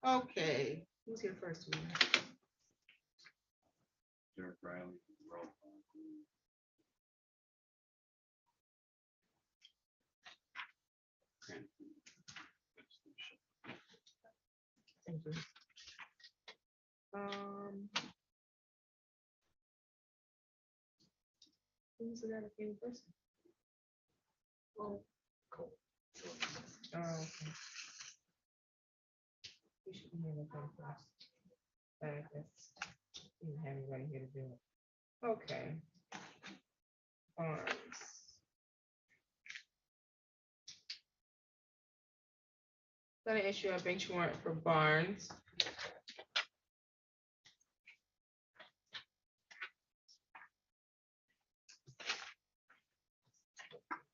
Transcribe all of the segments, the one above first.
Okay, who's here first? Derek Riley. Thank you. Who's that again person? Oh, cool. Oh, okay. You should be here to go first. But I guess you don't have anybody here to do it. Okay. Arms. Gonna issue a bench warrant for Barnes.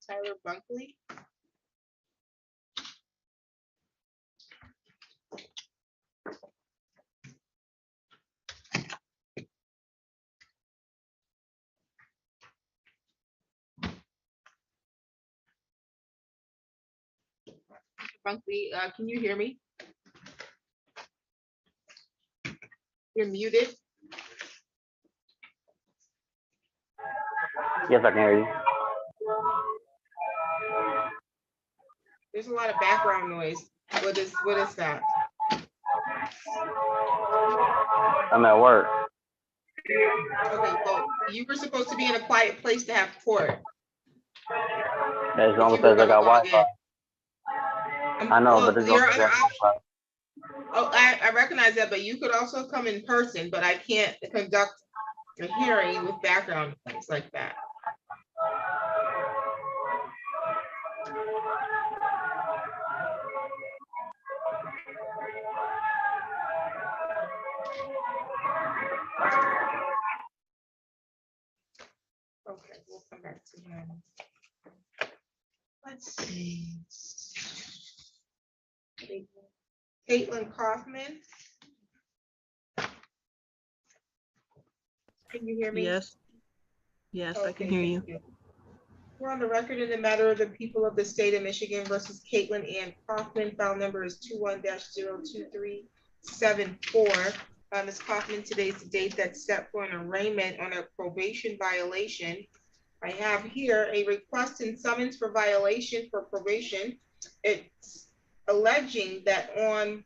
Tyler Bunkley. Bunkley, can you hear me? You're muted. Yes, I can hear you. There's a lot of background noise. What is that? I'm at work. Okay, well, you were supposed to be in a quiet place to have court. As long as I got Wi-Fi. I know, but it's Oh, I recognize that, but you could also come in person, but I can't conduct a hearing with background noise like that. Okay, we'll come back to him. Let's see. Caitlin Kaufman. Can you hear me? Yes. Yes, Okay, I can hear you. We're on the record in the matter of the people of the state of Michigan versus Caitlin Ann Kaufman. File number is 21-02374. Ms. Kaufman, today's the date that's set for an arraignment on a probation violation. I have here a request and summons for violation for probation. It's alleging that on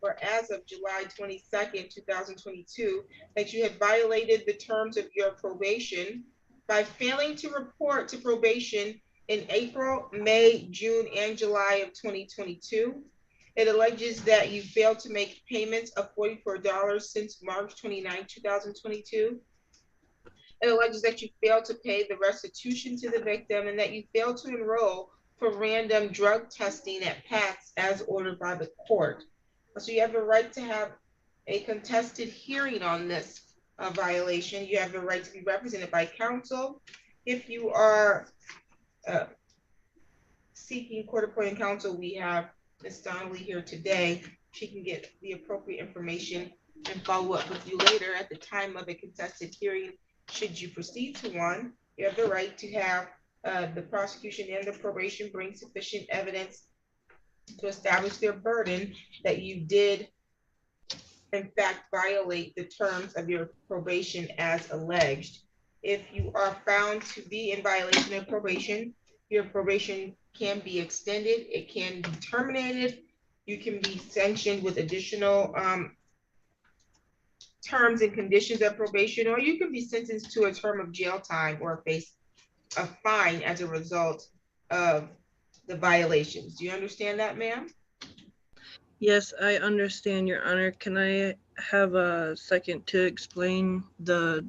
or as of July 22nd, 2022, that you had violated the terms of your probation by failing to report to probation in April, May, June, and July of 2022. It alleges that you failed to make payments of $44 since March 29, 2022. It alleges that you failed to pay the restitution to the victim and that you failed to enroll for random drug testing at PATS as ordered by the court. So you have a right to have a contested hearing on this violation. You have the right to be represented by counsel. If you are seeking court-appointed counsel, we have Ms. Donnelly here today. She can get the appropriate information and follow up with you later at the time of a contested hearing. Should you proceed to one, you have the right to have the prosecution and the probation bring sufficient evidence to establish their burden that you did in fact violate the terms of your probation as alleged. If you are found to be in violation of probation, your probation can be extended, it can be terminated, you can be sanctioned with additional terms and conditions of probation, or you can be sentenced to a term of jail time or face a fine as a result of the violations. Do you understand that, ma'am? Yes, I understand, Your Honor. Can I have a second to explain the...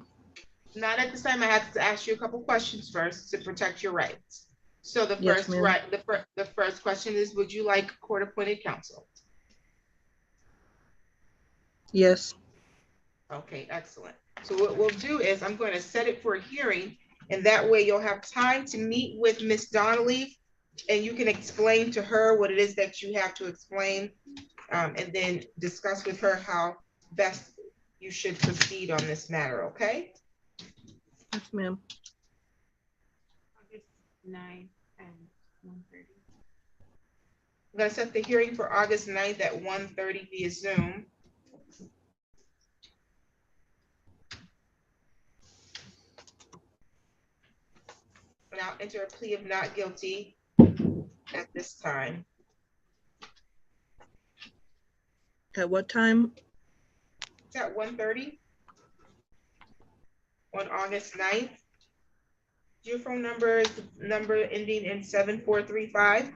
Not at this time. I have to ask you a couple questions first to protect your rights. So the Yes, first the first question is, would you like court-appointed counsel? Yes. Okay, excellent. So what we'll do is I'm going to set it for a hearing, and that way you'll have time to meet with Ms. Donnelly, and you can explain to her what it is that you have to explain, and then discuss with her how best you should proceed on this matter, okay? Yes, ma'am. August 9 and 1:30. I'm gonna set the hearing for August 9th at 1:30 via Zoom. And I'll enter a plea of not guilty at this time. At what time? It's at 1:30 on August 9th. Your phone number is the number ending in 7435?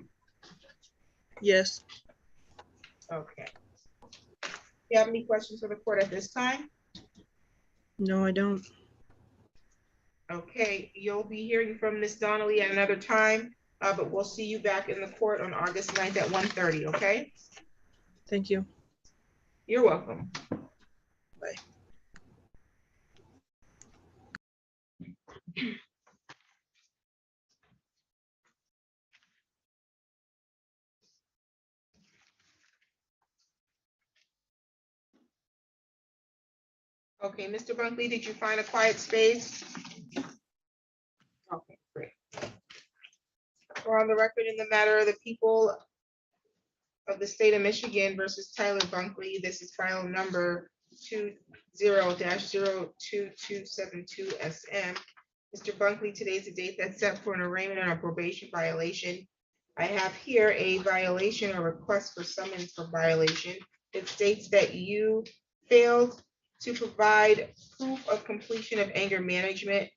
Yes. Okay. Do you have any questions for the court at this time? No, I don't. Okay, you'll be hearing from Ms. Donnelly at another time, but we'll see you back in the court on August 9th at 1:30, okay? Thank you. You're welcome. Bye. Okay, Mr. Bunkley, did you find a quiet space? Okay, great. We're on the record in the matter of the people of the state of Michigan versus Tyler Bunkley. This is file number 20-02272 SM. Mr. Bunkley, today's the date that's set for an arraignment on a probation violation. I have here a violation or request for summons for violation. It states that you failed to provide proof of completion of anger management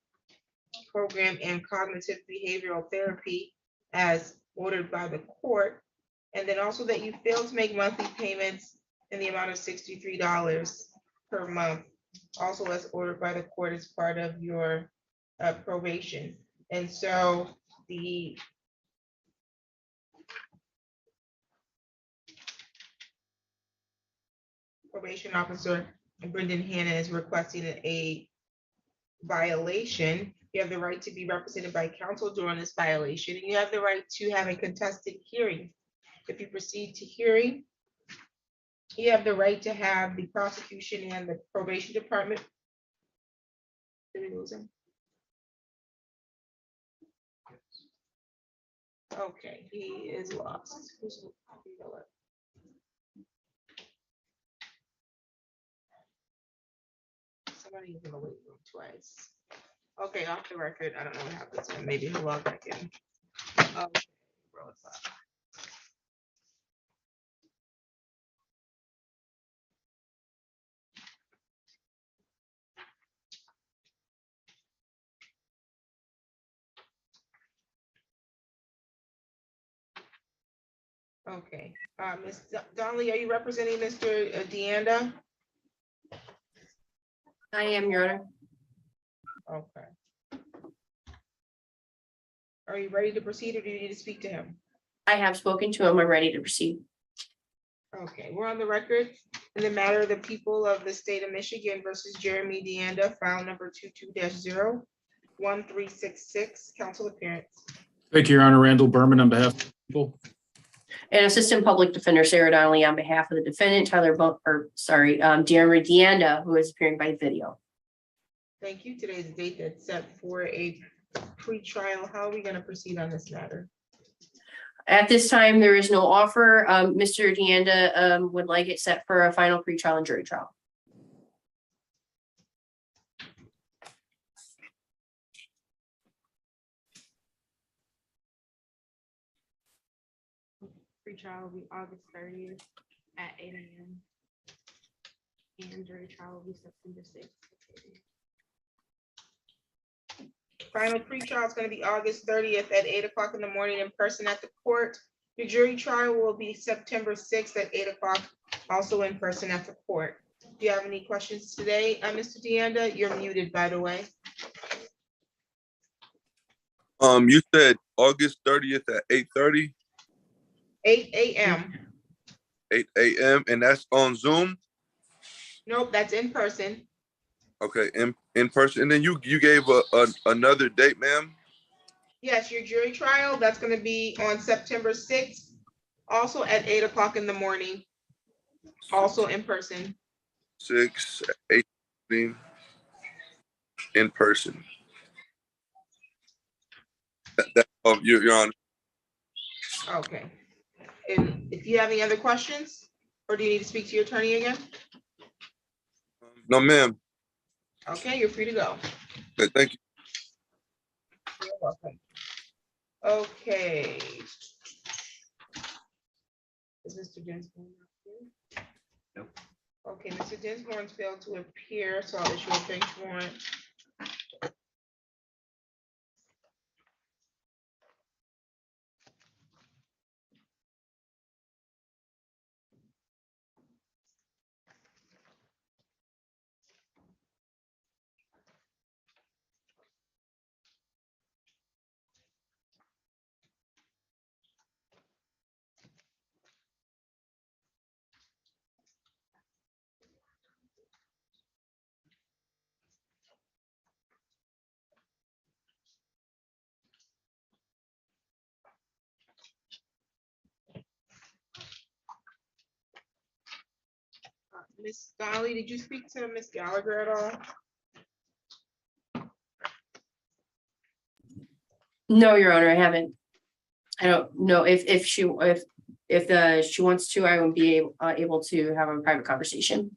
program and cognitive behavioral therapy as ordered by the court. And then also that you failed to make monthly payments in the amount of $63 per month, also as ordered by the court as part of your probation. And so the probation officer, Brendan Hanna, is requesting a violation. You have the right to be represented by counsel during this violation, and you have the right to have a contested hearing. If you proceed to hearing, you have the right to have the prosecution and the probation department. Did we lose him? Okay, he is lost. Somebody is in the waiting room twice. Okay, off the record. I don't know what happened to him. Maybe he'll log back in. Okay, roll it back. Okay, Ms. Donnelly, are you representing Mr. Deanda? I am, Your Honor. Okay. Are you ready to proceed, or do you need to speak to him? I have spoken to him. I'm ready to proceed. Okay, we're on the record in the matter of the people of the state of Michigan versus Jeremy Deanda, file number 22-01366, counsel appearance. Thank you, Your Honor. Randall Berman on behalf of the people. And Assistant Public Defender Sarah Donnelly on behalf of the defendant, Jeremy Deanda, who is appearing by video. Thank you. Today's the date that's set for a pre-trial. How are we going to proceed on this matter? At this time, there is no offer. Mr. Deanda would like it set for a final pretrial and jury trial. Pre-trial will be August 30th at 8 a.m. and jury trial will be September 6th. Final pre-trial is going to be August 30th at 8 o'clock in the morning in person at the court. Your jury trial will be September 6th at 8 o'clock, also in person at the court. Do you have any questions today, Mr. Deanda? You're muted, by the way. You said August 30th at 8:30? 8 a.m. 8 a.m. and that's on Zoom? Nope, that's in person. Okay, in person. And then you gave another date, ma'am? Yes, your jury trial, that's going to be on September 6th, also at 8 o'clock in the morning, also in person. 6, 8, in person. Your Honor. Okay. if you have any other questions, or do you need to speak to your attorney again? No, ma'am. Okay, you're free to go. Okay, thank you. You're welcome. Okay. Is Mr. Dinsmore not here? Nope. Okay, Mr. Dinsmore's failed to appear, so I'll issue a bench warrant. Ms. Dolly, did you speak to Ms. Gallagher at all? No, Your Honor, I haven't. I don't know if she wants to, I would be able to have a private conversation.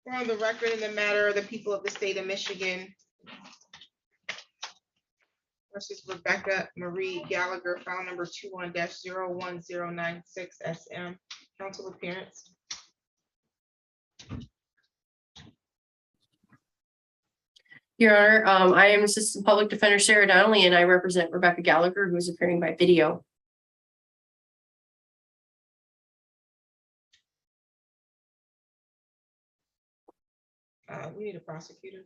For the record, in the matter of the people of the state of Michigan versus Rebecca Marie Gallagher, file number 21-01096 SM. Counsel appearance. Your Honor, I am Assistant Public Defender Sarah Donnelly, and I represent Rebecca Gallagher, who is appearing by video. We need a prosecutor.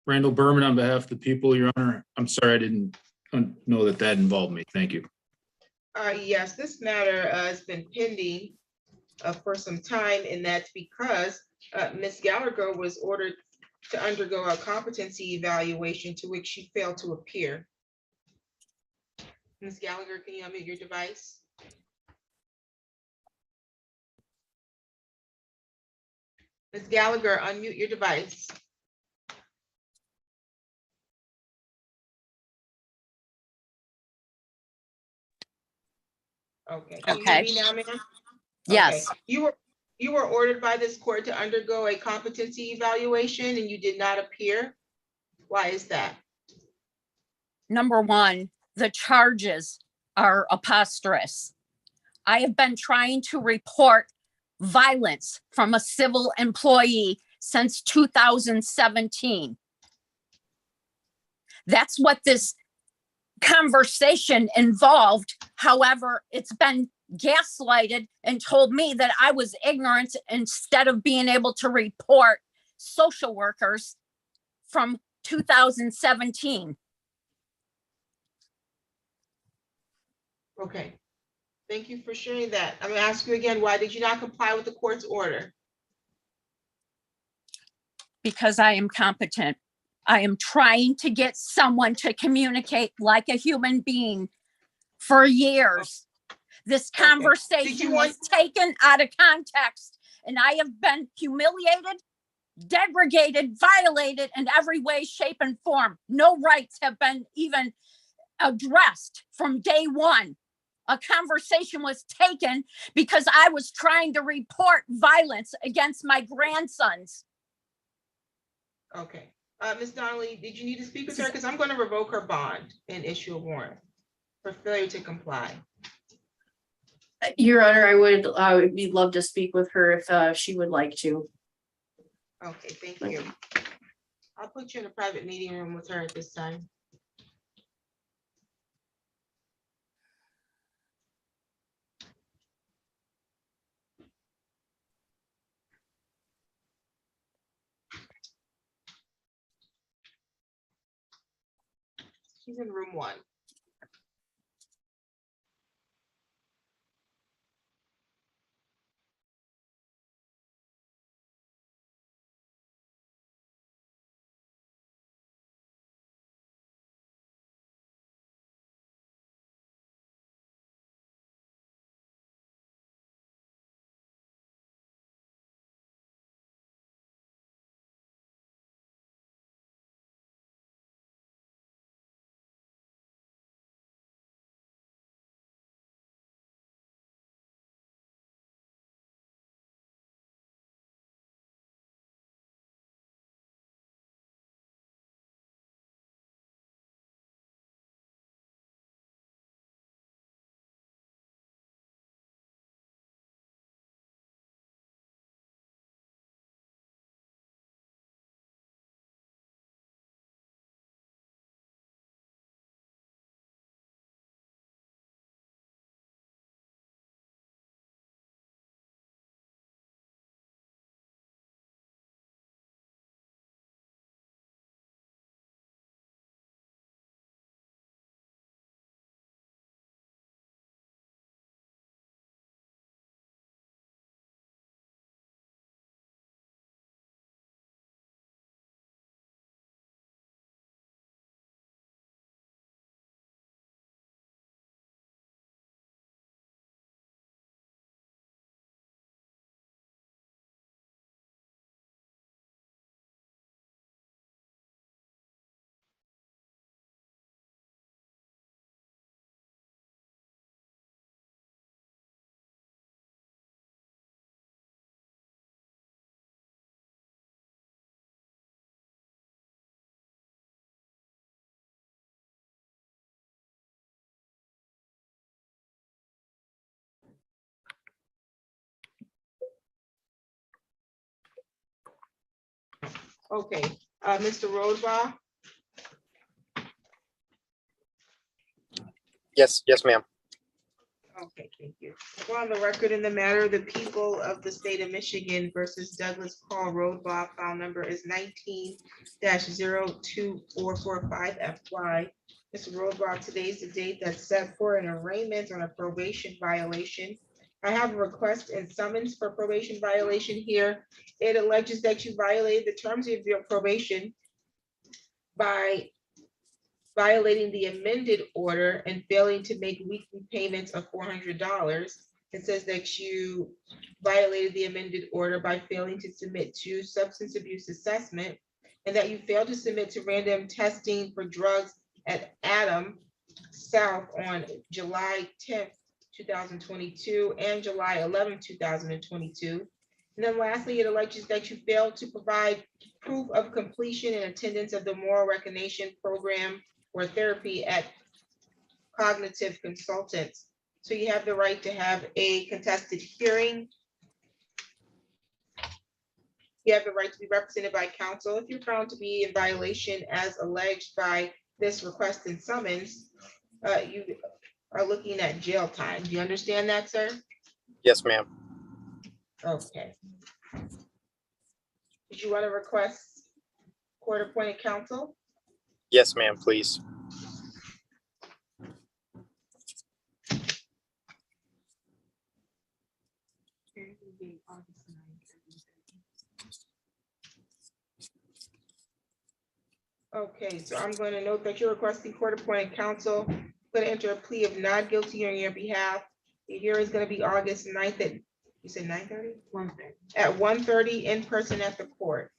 Randall Berman on behalf of the people, Your Honor. I'm sorry, I didn't know that involved me. Thank you. Yes, this matter has been pending for some time, and that's because Ms. Gallagher was ordered to undergo a competency evaluation to which she failed to appear. Ms. Gallagher, can you unmute your device? Ms. Gallagher, unmute your device. Okay. Can you hear me now, ma'am? Yes. Okay. You were ordered by this court to undergo a competency evaluation and you did not appear. Why is that? Number one, the charges are preposterous. I have been trying to report violence from a civil employee since 2017. That's what this conversation involved. However, it's been gaslighted and told me that I was ignorant instead of being able to report social workers from 2017. Okay. Thank you for sharing that. I'm gonna ask you again, why did you not comply with the court's order? Because I am competent. I am trying to get someone to communicate like a human being for years. This conversation was taken out of context, and I have been humiliated, degraded, violated in every way, shape, and form. No rights have been even addressed from day one. A conversation was taken because I was trying to report violence against my grandsons. Okay. Ms. Donnelly, did you need to speak with her? Because I'm going to revoke her bond and issue a warrant for failure to comply. Your Honor, I would love to speak with her if she would like to. Okay, thank you. I'll put you in a private meeting room with her at this time. She's in room 1. Okay, Mr. Rosebaugh? Yes, ma'am. Okay, thank you. Go on the record in the matter, the people of the state of Michigan versus Douglas Paul Roadblock, file number is 19-02445FY. Mr. Roadblock, today's the date that's set for an arraignment on a probation violation. I have a request and summons for probation violation here. It alleges that you violated the terms of your probation by violating the amended order and failing to make weekly payments of $400. It says that you violated the amended order by failing to submit to substance abuse assessment, and that you failed to submit to random testing for drugs at Adam South on July 10th, 2022 and July 11th, 2022. And then lastly, it alleges that you failed to provide proof of completion and attendance of the moral recognition program or therapy at cognitive consultants. So you have the right to have a contested hearing. You have the right to be represented by counsel. If you're found to be in violation as alleged by this request and summons, you are looking at jail time. Do you understand that, sir? Yes, ma'am. Okay. Did you want to request court-appointed counsel? Yes, ma'am, please. Okay, so I'm going to note that you're requesting court-appointed counsel. I'm going to enter a plea of not guilty on your behalf. The hearing is going to be August 9th at, you said 9:30? 1:30. At 1:30 in person at the court.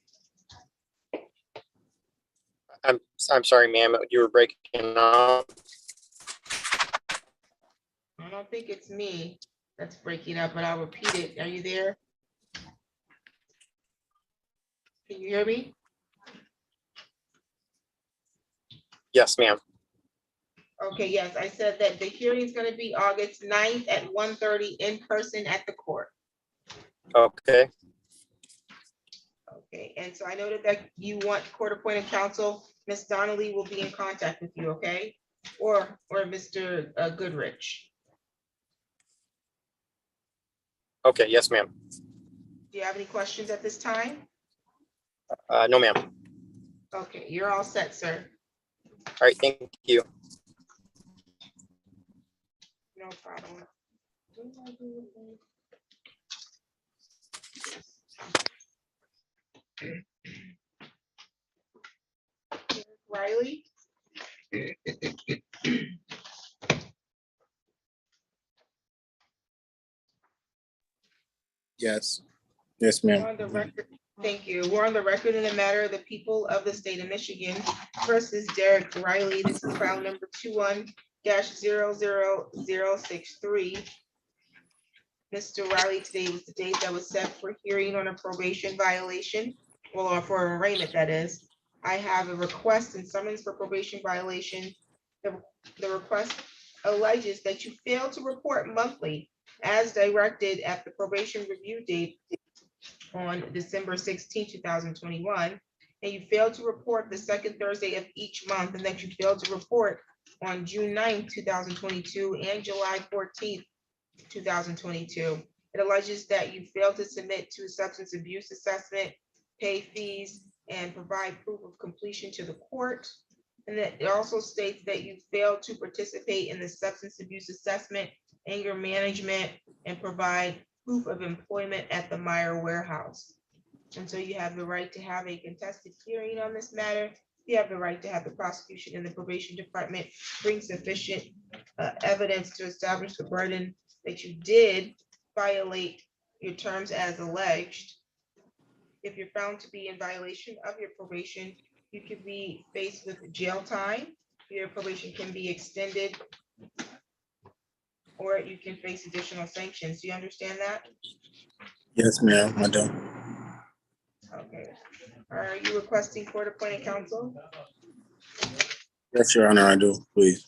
I'm sorry, ma'am, you were breaking up. I don't think it's me that's breaking up, but I'll repeat it. Are you there? Can you hear me? Yes, ma'am. Okay, yes, I said that the hearing is going to be August 9th at 1:30 in person at the court. Okay. Okay, and so I noted that you want court-appointed counsel. Ms. Donnelly will be in contact with you, okay? Or Mr. Goodrich. Okay, yes, ma'am. Do you have any questions at this time? No, ma'am. Okay, you're all set, sir. right, thank you. No problem. Riley? Yes. Yes, We're ma'am. on the record. Thank you. We're on the record in the matter of the people of the state of Michigan versus Derek Riley. This is file number 21-00063. Mr. Riley, today was the date that was set for hearing on a probation violation, well, or for an arraignment, that is. I have a request and summons for probation violation. The request alleges that you failed to report monthly as directed at the probation review date on December 16, 2021, and you failed to report the second Thursday of each month, and that you failed to report on June 9, 2022 and July 14th, 2022. It alleges that you failed to submit to a substance abuse assessment, pay fees, and provide proof of completion to the court. And that it also states that you failed to participate in the substance abuse assessment, anger management, and provide proof of employment at the Meyer warehouse. And so you have the right to have a contested hearing on this matter. You have the right to have the prosecution and the probation department bring sufficient evidence to establish the burden that you did violate your terms as alleged. If you're found to be in violation of your probation, you could be faced with jail time. Your probation can be extended, or you can face additional sanctions. Do you understand that? Yes, ma'am. I do. Okay. Are you requesting court-appointed counsel? Yes, Your Honor, I do. Please.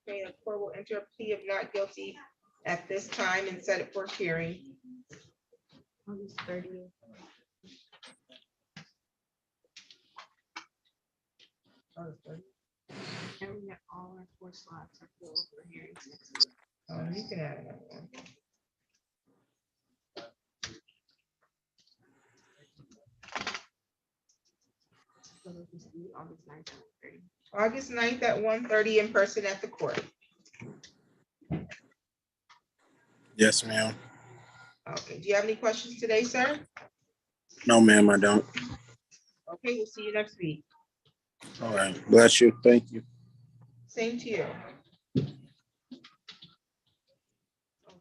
Okay, the court will enter a plea of not guilty at this time and set it for hearing. August 30th. And we got all our 4 slots are filled for hearings next week. You can add another one. So it'll just be August 9th at 30. August 9th at 1:30 in person at the court. Yes, ma'am. Okay, do you have any questions today, sir? No, ma'am, I don't. Okay, we'll see you next week. All right. Bless you. Thank you. Same to you.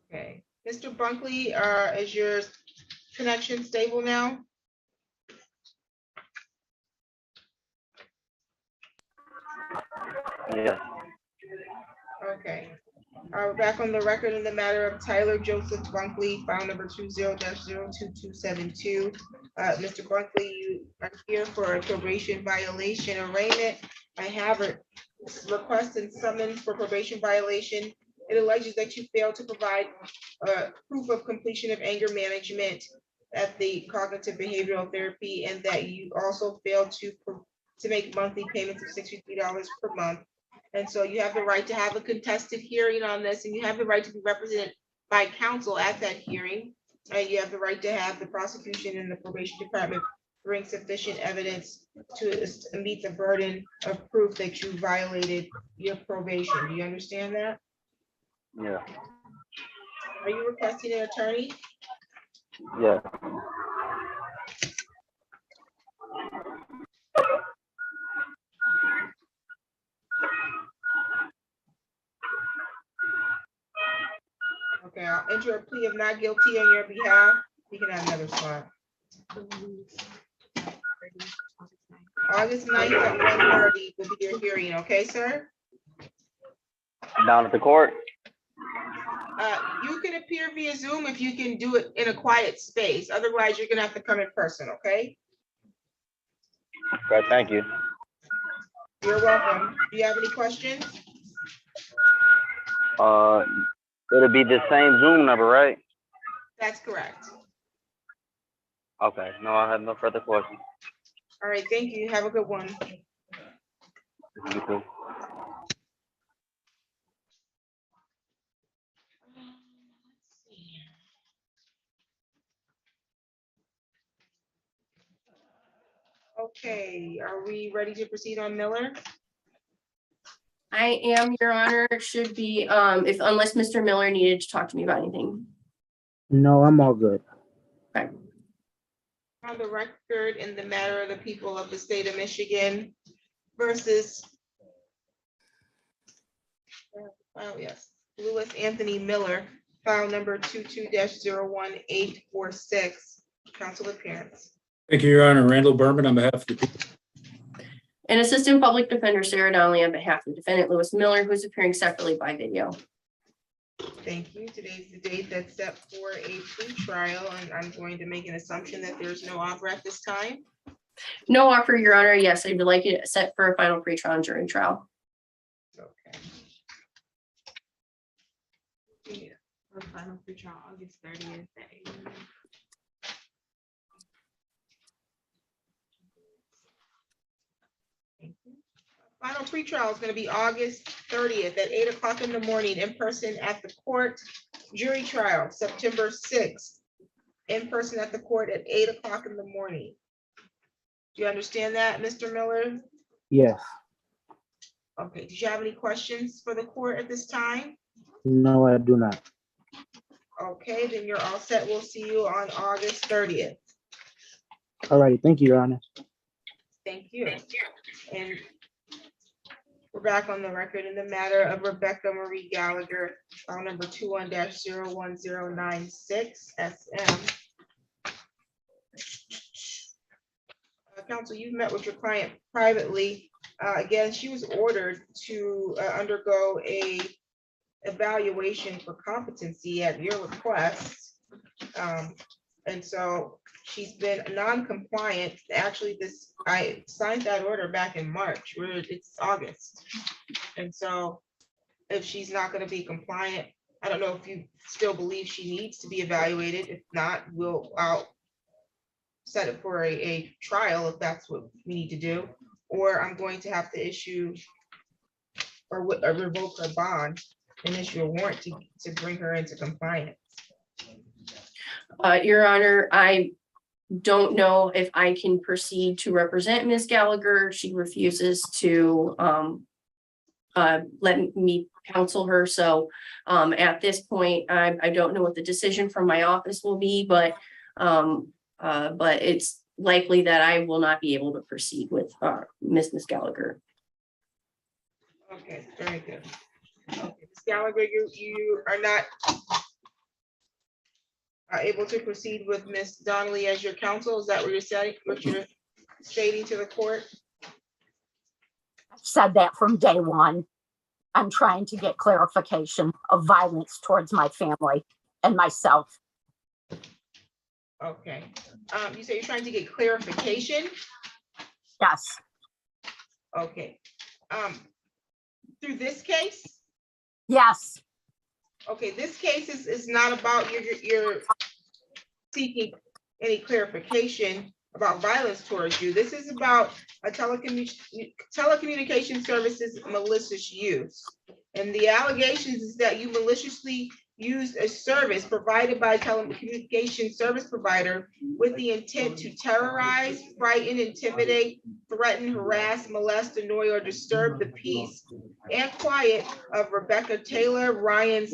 Okay, Mr. Bunkley, is your connection stable now? Yeah. Okay. We're back on the record in the matter of Tyler Joseph Bunkley, file number 20-02272. Mr. Bunkley, you are here for a probation violation arraignment. I have a request and summons for probation violation. It alleges that you failed to provide proof of completion of anger management at the cognitive behavioral therapy, and that you also failed to make monthly payments of $63 per month. And so you have the right to have a contested hearing on this, and you have the right to be represented by counsel at that hearing. And you have the right to have the prosecution and the probation department bring sufficient evidence to meet the burden of proof that you violated your probation. Do you understand that? Yeah. Are you requesting an attorney? Yeah. Okay, I'll enter a plea of not guilty on your behalf. You can have another slot. August 9th at 1:30 will be your hearing, okay, sir? Down at the court? You can appear via Zoom if you can do it in a quiet space. Otherwise, you're gonna have to come in person, okay? Okay, thank you. You're welcome. Do you have any questions? It'll be the same Zoom number, right? That's correct. Okay, no, I have no further questions. All right, thank you. Have a good one. You too. Okay, are we ready to proceed on Miller? I am, Your Honor. It should be, unless Mr. Miller needed to talk to me about anything. No, I'm all good. Okay. On the record in the matter of the people of the state of Michigan versus Lewis Anthony Miller, file number 22-01846. Counsel appearance. Thank you, Your Honor. Randall Berman on behalf of the people. And Assistant Public Defender Sarah Donnelly on behalf of the defendant Lewis Miller, who's appearing separately by video. Thank you. Today's the date that's set for a pre-trial, and I'm going to make an assumption that there's no offer at this time. No offer, Your Honor. Yes, I would like it set for a final pre-trial and jury trial. Okay. Yeah, for final pre-trial, August 30th at 8 a.m. Thank you. Final pre-trial is going to be August 30th at 8 o'clock in the morning, in person at the court. Jury trial, September 6th, in person at the court at 8 o'clock in the morning. Do you understand that, Mr. Miller? Yes. Okay, did you have any questions for the court at this time? No, I do not. Okay, then you're all set. We'll see you on August 30th. All righty. Thank you, Your Honor. Thank you. And we're back on the record in the matter of Rebecca Marie Gallagher, file number 21-01096 SM. Counsel, you've met with your client privately. Again, she was ordered to undergo a evaluation for competency at your request. And so she's been non-compliant. Actually, I signed that order back in March, where it's August. And so if she's not going to be compliant, I don't know if you still believe she needs to be evaluated. If not, I'll set it for a trial if that's what we need to do, or I'm going to have to issue or revoke her bond and issue a warrant to bring her into compliance. Your Honor, I don't know if I can proceed to represent Ms. Gallagher. She refuses to let me counsel her. So at this point, I don't know what the decision from my office will be, but it's likely that I will not be able to proceed with Ms. Gallagher. Okay, very good. Okay, Ms. Gallagher, you are not able to proceed with Ms. Donnelly as your counsel. Is that what you're saying? What you're stating to the court? I've said that from day one. I'm trying to get clarification of violence towards my family and myself. Okay. You say you're trying to get clarification? Yes. Okay. Through this case? Yes. Okay, this case is not about you're seeking any clarification about violence towards you. This is about a telecommunication services malicious use. And the allegations is that you maliciously used a service provided by a telecommunication service provider with the intent to terrorize, frighten, intimidate, threaten, harass, molest, annoy, or disturb the peace and quiet of Rebecca Taylor, Ryan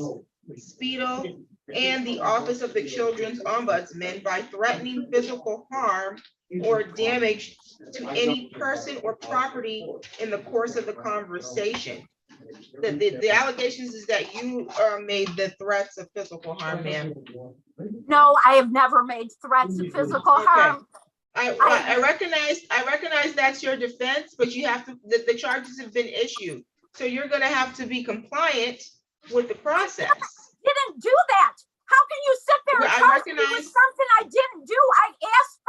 Speedle, and the Office of the Children's Ombudsman by threatening physical harm or damage to any person or property in the course of the conversation. The allegations is that you made the threats of physical harm, ma'am. No, I have never made threats of physical harm. I recognize that's your defense, but you have to, the charges have been issued. So you're gonna have to be compliant with the process. Didn't do that. How can you sit there and charge me with something I didn't do? I asked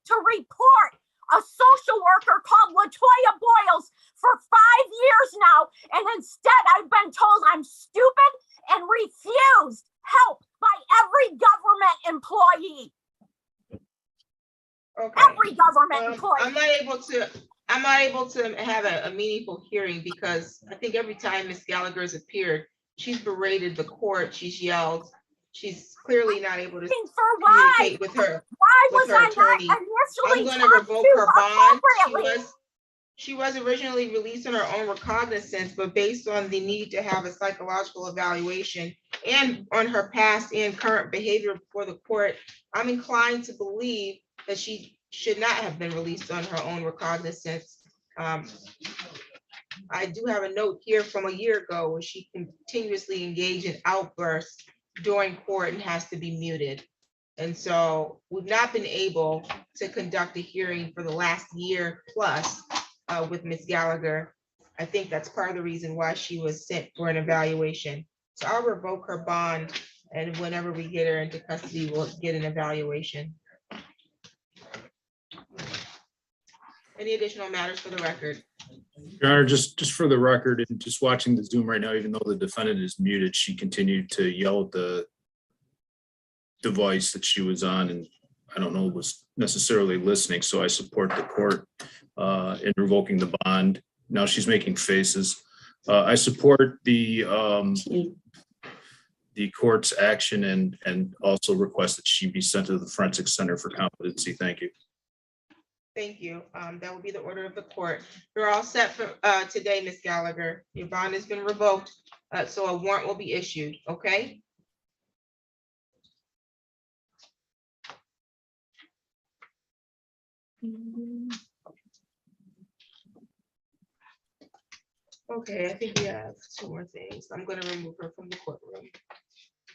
to report a social worker called LaToya Boyles for 5 years now, and instead I've been told I'm stupid and refused help by every government employee. Okay. Every government employee. I'm not able to have a meaningful hearing because I think every time Ms. Gallagher has appeared, she's berated the court, she's yelled, She's clearly not able to For why? communicate with her. Why with was her I not attorney. I'm initially going to talked revoke to her bond. appropriately? She was originally released on her own recognizance, but based on the need to have a psychological evaluation and on her past and current behavior before the court, I'm inclined to believe that she should not have been released on her own recognizance. I do have a note here from a year ago where she continuously engaged in outbursts during court and has to be muted. And so we've not been able to conduct a hearing for the last year plus with Ms. Gallagher. I think that's part of the reason why she was sent for an evaluation. So I'll revoke her bond, and whenever we get her into custody, we'll get an evaluation. Any additional matters for the record? Your Honor, just for the record, and just watching the Zoom right now, even though the defendant is muted, she continued to yell at the device that she was on, and I don't know, was necessarily listening. So I support the court in revoking the bond. Now she's making faces. I support the court's action and also request that she be sent to the Forensic Center for competency. Thank you. Thank you. That will be the order of the court. You're all set for today, Ms. Gallagher. Your bond has been revoked, so a warrant will be issued, okay? Okay, I think we have two more things. I'm going to remove her from the courtroom.